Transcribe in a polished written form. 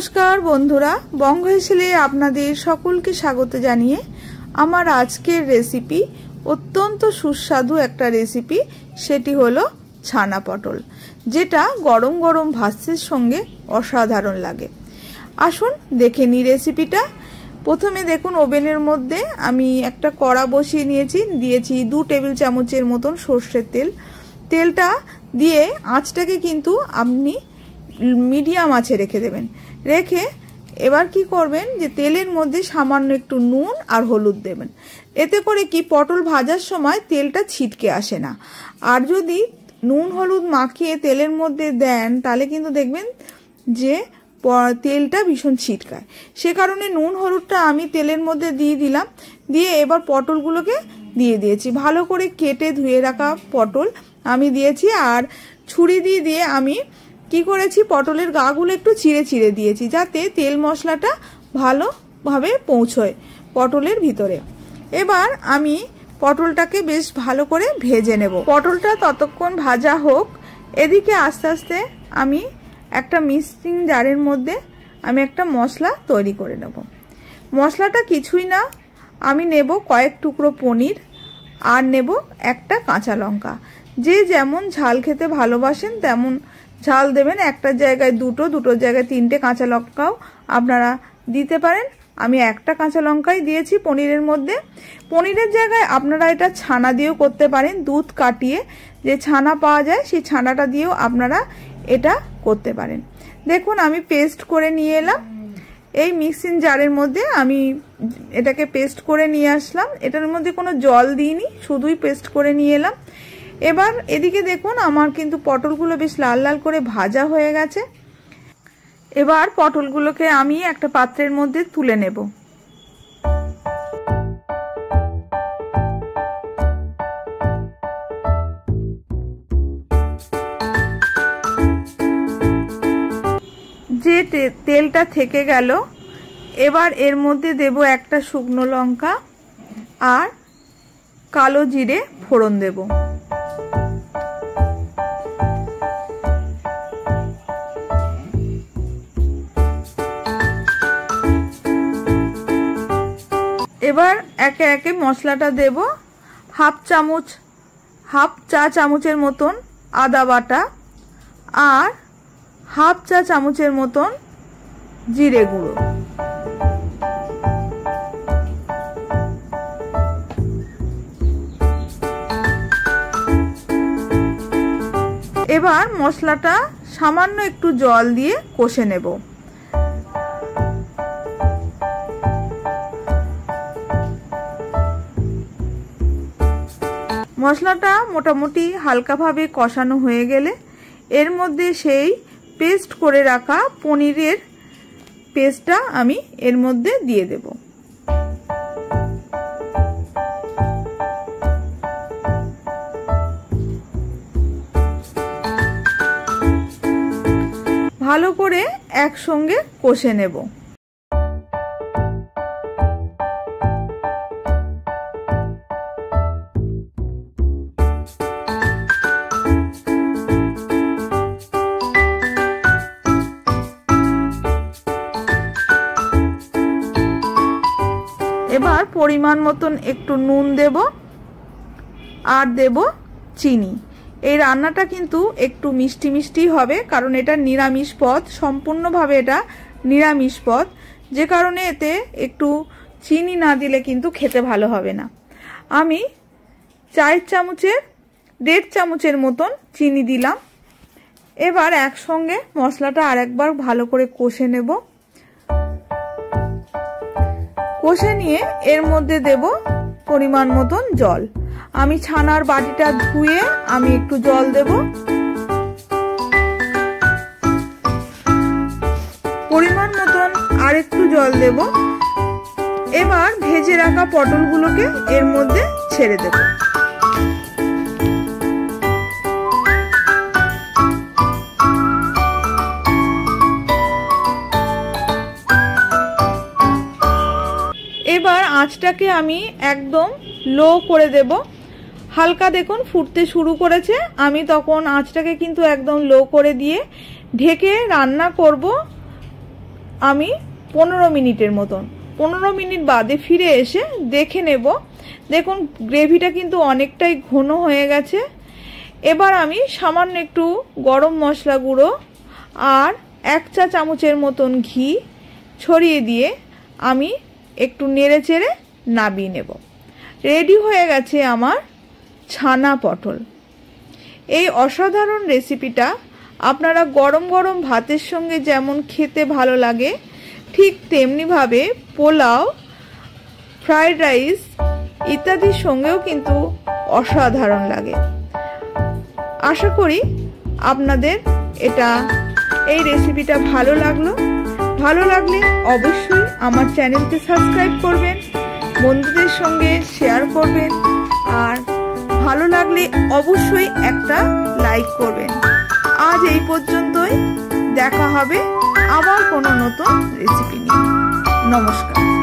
नमस्कार बंधुरा बंग हेसेले आपनादेर सकलके स्वागत जानिए आमार आजकेर रेसिपि अत्यंत सुस्वादु एकटा रेसिपि सेटी हलो छाना पटल जेटा गरम गरम भातेर संगे असाधारण लागे। आसुन देखे नी रेसिपिटा। प्रथमे देखुन ओभेनेर मध्य आमी एकटा कड़ा बसिए निएछि, दिएछि 2 टेबिल चामचेर मतन सर्षेर तेल। तेलटा दिए आँचटाके किन्तु आपनि मीडियाम आँचे रेखे देवें। रेखे एबार की करबेन जे तेलेर मध्य सामान्य एकटू नून और हलुद देवें। एते करे कि पटल भाजार समय तेलटा छिटके आसे ना। और यदि नून हलुद माखिए तेलेर मध्य दें ताहले किन्तु देखबेन जे तेलटा भीषण छिटकाय। से कारणे नून हलुदटा आमी तेलेर मध्य दिए दिलाम। दिए एबार पटलगुलोके दिए दिएछि। भालो करे केटे धुए राखा पटल आमी दिएछि और छुरी दिए दिए आमी की करेछि पटलेर गागुलो एकटू चिड़े चिड़े दिएछि जाते तेल मशलाटा भालोभाबे पौঁছয় पटलेर भितरे। एबार आमी पटलटाके बेश भालो करे भेजे नेब। पटलटा ततक्षण भाजा होक। एदिके आस्ते आस्ते आमी एकटा मिक्सिंग जारेर मध्य आमी एकटा मशला तैरी करे नेब। मशलाटा किछुई ना, आमी नेब कयेक टुकरो पनिर और नेब एकटा काँचा लंका। जे जेमन झाल खेते भालोबासेन तेमन झाल देवें। एकटा जायगाय दुटो, दुटो जायगाय तीनटे काँचा लंकाओ आपनारा दिते पारेन। आमी एकटा काँचा लंकाई दिएछि पनिरेर मध्य। पनिरेर जायगाय आपनारा एटा छाना दिएও करते पारेन। दूध काटिए जे छाना पाওয়া যায় সেই ছানাটা দিয়েও আপনারা এটা করতে পারেন। দেখুন আমি পেস্ট করে নিয়ে এলাম। এই মিক্সিং জারের মধ্যে আমি এটাকে পেস্ট করে নিয়ে আসলাম। এটার মধ্যে কোনো জল দিইনি, শুধুই পেস্ট করে নিয়ে এলাম। এবার এদিকে দেখুন আমার কিন্তু পটলগুলো বেশ লাল লাল করে ভাজা হয়ে গেছে। এবার পটলগুলোকে আমি একটা পাত্রের মধ্যে তুলে নেব। যে তেলটা থেকে গেল এবার এর মধ্যে দেব একটা শুকনো লঙ্কা আর কালো জিরে ফোড়ন দেব। এবার একে একে মশলাটা দেব। হাফ চা চামচের মতন আদা বাটা আর হাফ চা চামচের মতন জিরে গুঁড়ো। এবার মশলাটা সামান্য একটু জল দিয়ে কষে নেব। মশলাটা মোটামুটি হালকাভাবে কষানো হয়ে গেলে এর মধ্যে সেই পেস্ট করে রাখা পনিরের পেস্টটা আমি এর মধ্যে দিয়ে দেব। ভালো করে একসঙ্গে কষে নেব। এবার পরিমাণ মতন একটু নুন দেব আর দেব চিনি। এই রান্নাটা কিন্তু একটু মিষ্টি মিষ্টি হবে কারণ এটা নিরামিষ পদ, সম্পূর্ণভাবে এটা নিরামিষ পদ, যে কারণে এতে একটু চিনি না দিলে কিন্তু খেতে ভালো হবে না। আমি 1.5 চামচের মতন চিনি দিলাম। এবার একসঙ্গে মশলাটা আরেকবার ভালো করে কষে নেব। কষে নিয়ে এর মধ্যে দেব পরিমাণ মতন জল। আমি ছানার বাটিটা ধুয়ে আমি একটু জল দেব। পরিমাণ মতন আর একটু জল দেব। এবার ভেজে রাখা পটলগুলোকে এর মধ্যে ছেড়ে দেব। এবার আঁচটাকে আমি একদম লো করে দেব। হালকা দেখুন ফুটতে শুরু করেছে, আমি তখন আঁচটাকে কিন্তু একদম লো করে দিয়ে ঢেকে রান্না করব আমি 15 মিনিটের মতন। 15 মিনিট বাদে ফিরে এসে দেখে নেব। দেখুন গ্রেভিটা কিন্তু অনেকটাই ঘন হয়ে গেছে। এবার আমি সামান্য একটু গরম মশলা গুঁড়ো আর 1 চা চামচের মতন ঘি ছড়িয়ে দিয়ে আমি একটু নেড়ে চেড়ে নামিয়ে নেব। রেডি হয়ে গেছে আমার ছানা পটল। এই অসাধারণ রেসিপিটা আপনারা গরম গরম ভাতের সঙ্গে যেমন খেতে ভালো লাগে, ঠিক তেমনিভাবে পোলাও, ফ্রাইড রাইস ইত্যাদির সঙ্গেও কিন্তু অসাধারণ লাগে। আশা করি আপনাদের এই রেসিপিটা ভালো লাগলো। ভালো লাগলে অবশ্যই আমার চ্যানেলকে সাবস্ক্রাইব করবেন, বন্ধুদের সঙ্গে শেয়ার করবেন, আর ভালো লাগলে অবশ্যই একটা লাইক করবেন। আজ এই পর্যন্তই, দেখা হবে আবার কোনো নতুন রেসিপি নিয়ে। নমস্কার।